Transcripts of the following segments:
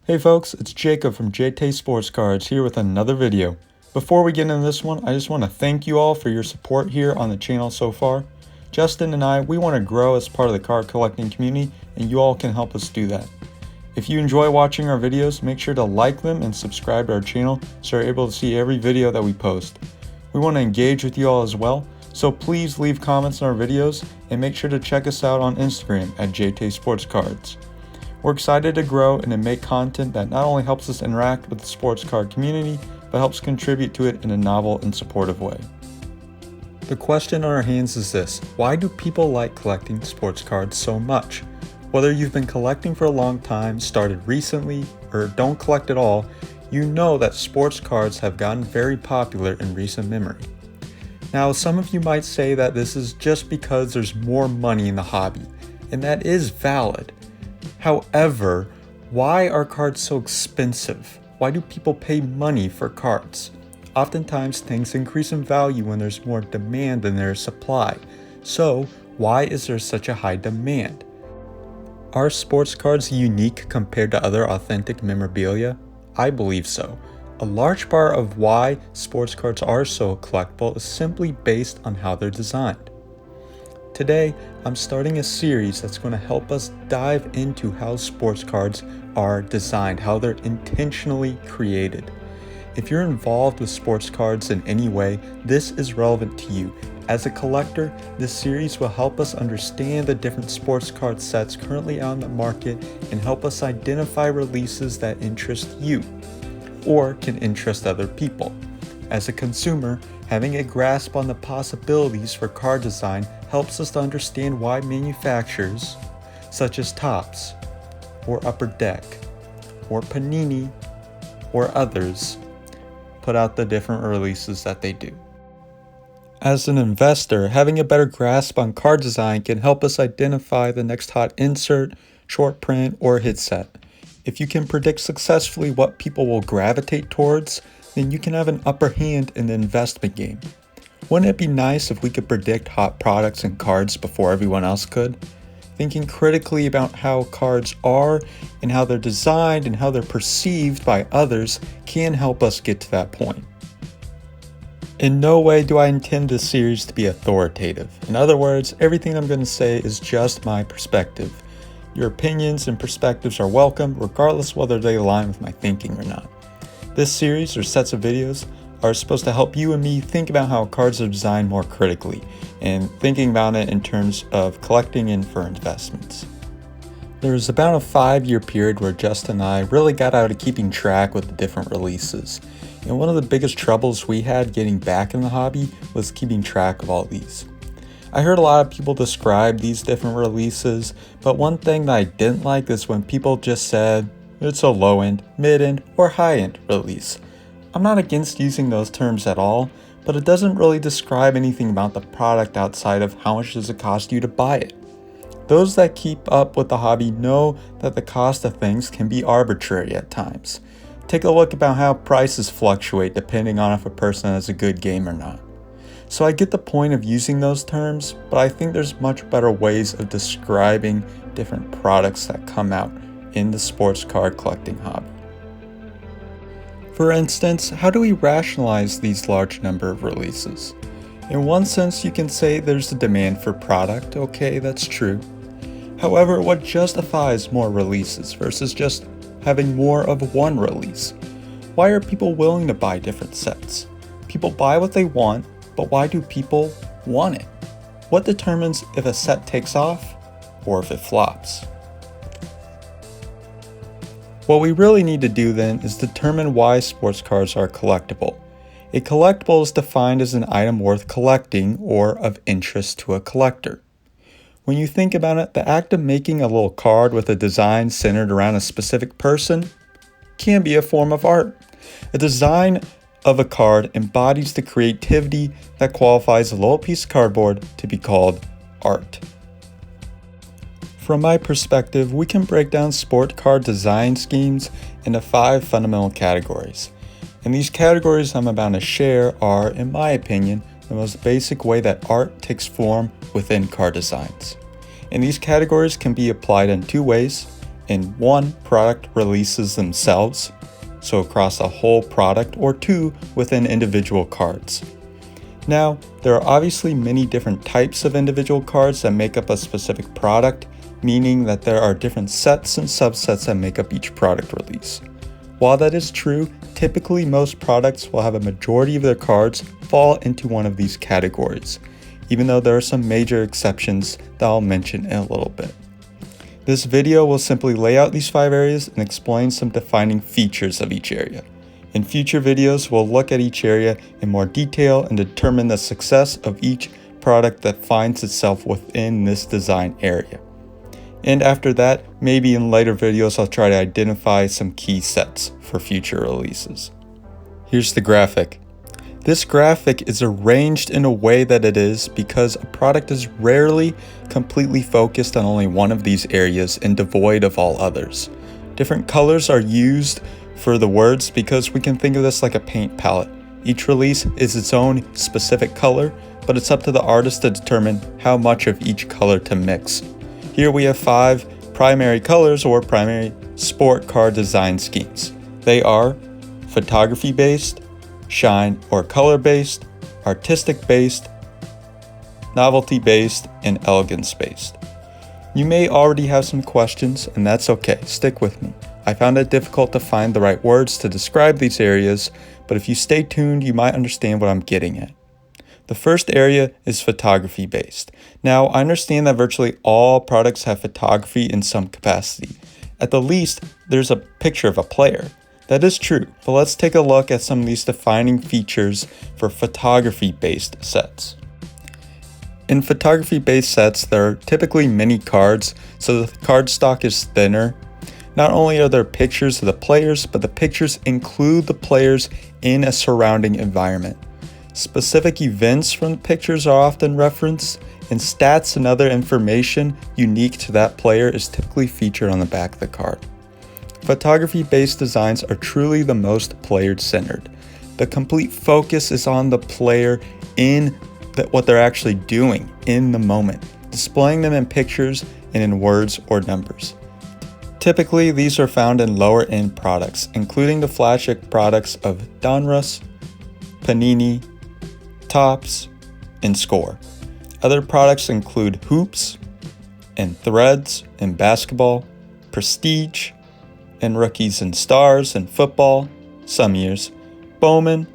Hey folks, it's Jacob from JayTaySportsCards here with another video. Before we get into this one, I just want to thank you all for your support here on the channel so far. Justin and I, we want to grow as part of the card collecting community, and you all can help us do that. If you enjoy watching our videos, make sure to like them and subscribe to our channel so you're able to see every video that we post. We want to engage with you all as well, so please leave comments on our videos and make sure to check us out on Instagram at JayTaySportsCards. We're excited to grow and to make content that not only helps us interact with the sports card community, but helps contribute to it in a novel and supportive way. The question on our hands is this: why do people like collecting sports cards so much? Whether you've been collecting for a long time, started recently, or don't collect at all, you know that sports cards have gotten very popular in recent memory. Now, some of you might say that this is just because there's more money in the hobby, and that is valid. However, why are cards so expensive? Why do people pay money for cards? Oftentimes, things increase in value when there's more demand than there is supply. So, why is there such a high demand? Are sports cards unique compared to other authentic memorabilia? I believe so. A large part of why sports cards are so collectible is simply based on how they're designed. Today, I'm starting a series that's going to help us dive into how sports cards are designed, how they're intentionally created. If you're involved with sports cards in any way, this is relevant to you. As a collector, this series will help us understand the different sports card sets currently out in the market and help us identify releases that interest you or can interest other people. As a consumer, having a grasp on the possibilities for card design helps us to understand why manufacturers, such as Topps, or Upper Deck, or Panini, or others, put out the different releases that they do. As an investor, having a better grasp on card design can help us identify the next hot insert, short print, or hit set. If you can predict successfully what people will gravitate towards, then you can have an upper hand in the investment game. Wouldn't it be nice if we could predict hot products and cards before everyone else could? Thinking critically about how cards are and how they're designed and how they're perceived by others can help us get to that point. In no way do I intend this series to be authoritative. In other words, everything I'm going to say is just my perspective. Your opinions and perspectives are welcome, regardless whether they align with my thinking or not. This series, or sets of videos, are supposed to help you and me think about how cards are designed more critically, and thinking about it in terms of collecting and for investments. There was about a 5-year period where Justin and I really got out of keeping track with the different releases. And one of the biggest troubles we had getting back in the hobby was keeping track of all these. I heard a lot of people describe these different releases, but one thing that I didn't like is when people just said, it's a low-end, mid-end, or high-end release. I'm not against using those terms at all, but it doesn't really describe anything about the product outside of how much does it cost you to buy it. Those that keep up with the hobby know that the cost of things can be arbitrary at times. Take a look about how prices fluctuate depending on if a person has a good game or not. So I get the point of using those terms, but I think there's much better ways of describing different products that come out in the sports card collecting hobby. For instance, how do we rationalize these large number of releases? In one sense, you can say there's a demand for product. Okay, that's true. However, what justifies more releases versus just having more of one release? Why are people willing to buy different sets? People buy what they want, but why do people want it? What determines if a set takes off or if it flops? What we really need to do then is determine why sports cards are collectible. A collectible is defined as an item worth collecting or of interest to a collector. When you think about it, the act of making a little card with a design centered around a specific person can be a form of art. A design of a card embodies the creativity that qualifies a little piece of cardboard to be called art. From my perspective, we can break down sport card design schemes into 5 fundamental categories. And these categories I'm about to share are, in my opinion, the most basic way that art takes form within card designs. And these categories can be applied in 2 ways: in 1 product releases themselves, so across a whole product, or 2 within individual cards. Now, there are obviously many different types of individual cards that make up a specific product, meaning that there are different sets and subsets that make up each product release. While that is true, typically most products will have a majority of their cards fall into one of these categories, even though there are some major exceptions that I'll mention in a little bit. This video will simply lay out these 5 areas and explain some defining features of each area. In future videos, we'll look at each area in more detail and determine the success of each product that finds itself within this design area. And after that, maybe in later videos, I'll try to identify some key sets for future releases. Here's the graphic. This graphic is arranged in a way that it is because a product is rarely completely focused on only one of these areas and devoid of all others. Different colors are used for the words because we can think of this like a paint palette. Each release is its own specific color, but it's up to the artist to determine how much of each color to mix. Here we have 5 primary colors or primary sport card design schemes. They are photography based, shine or color based, artistic based, novelty based, and elegance based. You may already have some questions, and that's okay, stick with me. I found it difficult to find the right words to describe these areas, but if you stay tuned, you might understand what I'm getting at. The first area is photography based. Now, I understand that virtually all products have photography in some capacity. At the least, there's a picture of a player. That is true, but let's take a look at some of these defining features for photography-based sets. In photography-based sets, there are typically many cards, so the card stock is thinner. Not only are there pictures of the players, but the pictures include the players in a surrounding environment. Specific events from the pictures are often referenced, and stats and other information unique to that player is typically featured on the back of the card. Photography-based designs are truly the most player-centered. The complete focus is on the player in what they're actually doing in the moment, displaying them in pictures and in words or numbers. Typically, these are found in lower-end products, including the flagship products of Donruss, Panini, Topps, and Score. Other products include Hoops, and Threads in basketball, Prestige, and Rookies and Stars in football, some years, Bowman,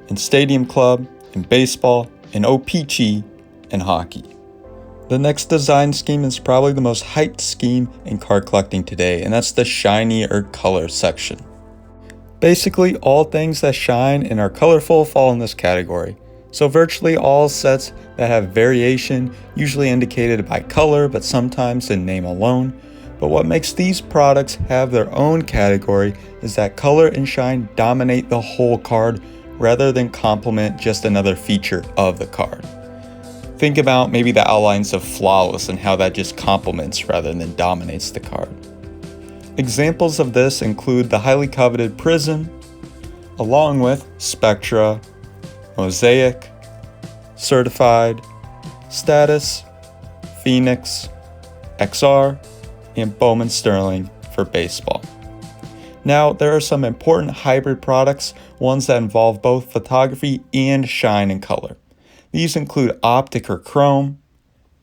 and Stadium Club in baseball, and O-Pee-Chee in hockey. The next design scheme is probably the most hyped scheme in card collecting today, and that's the shiny or color section. Basically, all things that shine and are colorful fall in this category. So virtually all sets that have variation, usually indicated by color, but sometimes in name alone. But what makes these products have their own category is that color and shine dominate the whole card rather than complement just another feature of the card. Think about maybe the outlines of Flawless and how that just complements rather than dominates the card. Examples of this include the highly coveted Prism, along with Spectra, Mosaic, Certified, Status, Phoenix, XR, and Bowman Sterling for baseball. Now, there are some important hybrid products, ones that involve both photography and shine and color. These include Optic or Chrome,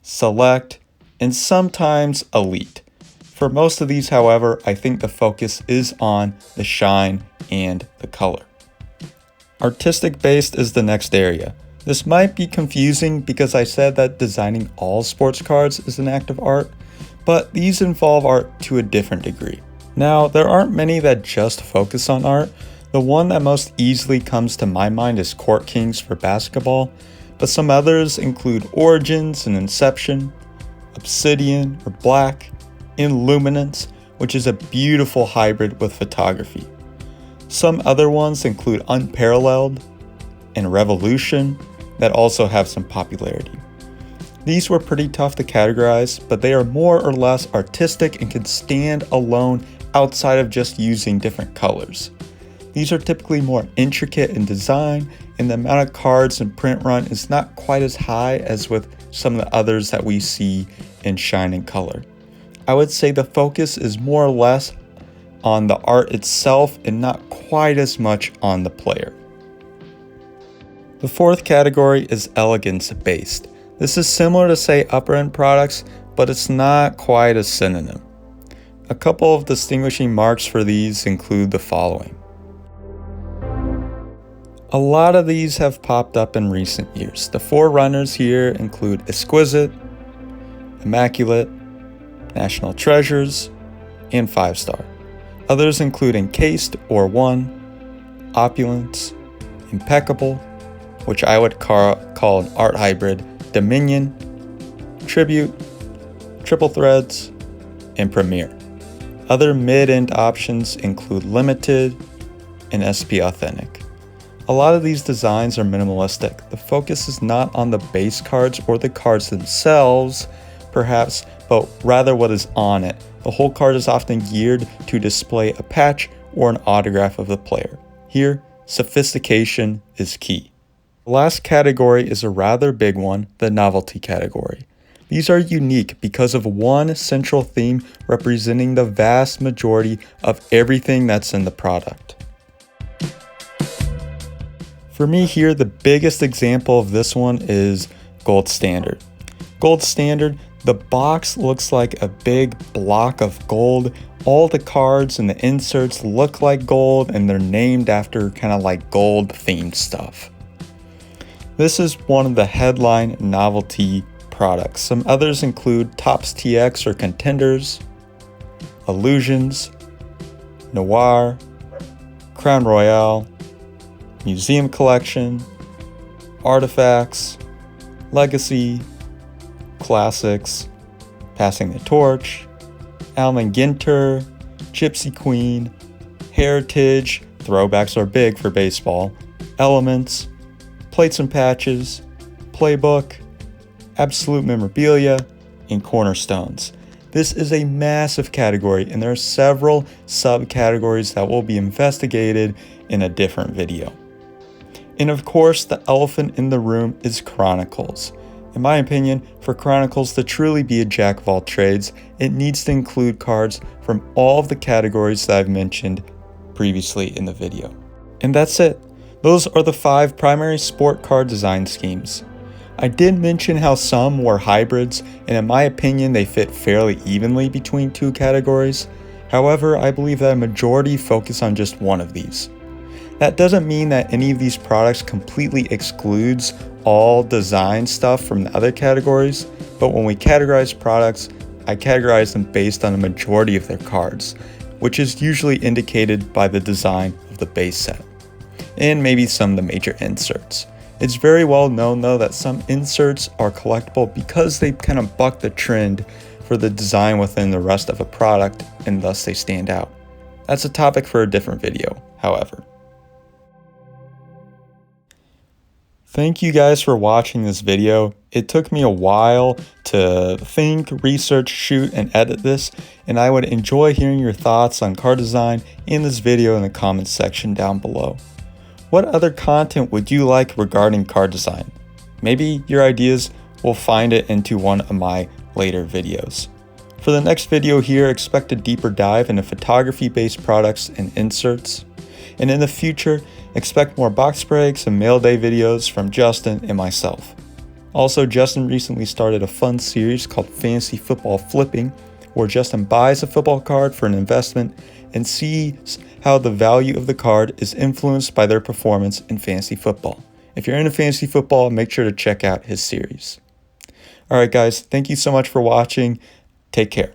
Select, and sometimes Elite. For most of these, however, I think the focus is on the shine and the color. Artistic based is the next area. This might be confusing because I said that designing all sports cards is an act of art, but these involve art to a different degree. Now, there aren't many that just focus on art. The one that most easily comes to my mind is Court Kings for basketball, but some others include Origins and Inception, Obsidian or Black, and Luminance, which is a beautiful hybrid with photography. Some other ones include Unparalleled and Revolution that also have some popularity. These were pretty tough to categorize, but they are more or less artistic and can stand alone outside of just using different colors. These are typically more intricate in design, and the amount of cards and print run is not quite as high as with some of the others that we see in shine and color. I would say the focus is more or less on the art itself and not quite as much on the player. The fourth category is elegance based. This is similar to, say, upper end products, but it's not quite a synonym. A couple of distinguishing marks for these include the following. A lot of these have popped up in recent years. The forerunners here include exquisite, immaculate, national treasures, and 5-star. Others include encased or one, opulence, impeccable, which I would call an art hybrid, dominion, tribute, triple threads, and premier. Other mid-end options include limited and SP authentic. A lot of these designs are minimalistic. The focus is not on the base cards or the cards themselves, perhaps, but rather what is on it. The whole card is often geared to display a patch or an autograph of the player. Here, sophistication is key. The last category is a rather big one, the novelty category. These are unique because of one central theme representing the vast majority of everything that's in the product. For me here, the biggest example of this one is Gold Standard. Gold Standard, the box looks like a big block of gold. All the cards and the inserts look like gold, and they're named after kind of like gold themed stuff. This is one of the headline novelty products. Some others include Topps TX or Contenders, Illusions, Noir, Crown Royale, Museum Collection, Artifacts, Legacy, Classics, Passing the Torch, Allen Ginter, Gypsy Queen, Heritage, throwbacks are big for baseball, Elements, Plates and Patches, Playbook, Absolute Memorabilia, and Cornerstones. This is a massive category, and there are several subcategories that will be investigated in a different video. And of course, the elephant in the room is Chronicles. In my opinion, for Chronicles to truly be a jack of all trades, it needs to include cards from all of the categories that I've mentioned previously in the video. And that's it. Those are the 5 primary sport card design schemes. I did mention how some were hybrids, and in my opinion they fit fairly evenly between 2 categories. However, I believe that a majority focus on just one of these. That doesn't mean that any of these products completely excludes all design stuff from the other categories, but when we categorize products, I categorize them based on a majority of their cards, which is usually indicated by the design of the base set, and maybe some of the major inserts. It's very well known though that some inserts are collectible because they kind of buck the trend for the design within the rest of a product, and thus they stand out. That's a topic for a different video, however. Thank you guys for watching this video. It took me a while to think, research, shoot, and edit this, and I would enjoy hearing your thoughts on card design in this video in the comments section down below. What other content would you like regarding card design? Maybe your ideas will find it into one of my later videos. For the next video here, expect a deeper dive into photography-based products and inserts. And in the future, expect more box breaks and mail day videos from Justin and myself. Also, Justin recently started a fun series called Fantasy Football Flipping, where Justin buys a football card for an investment and sees how the value of the card is influenced by their performance in fantasy football. If you're into fantasy football, make sure to check out his series. Alright guys, thank you so much for watching. Take care.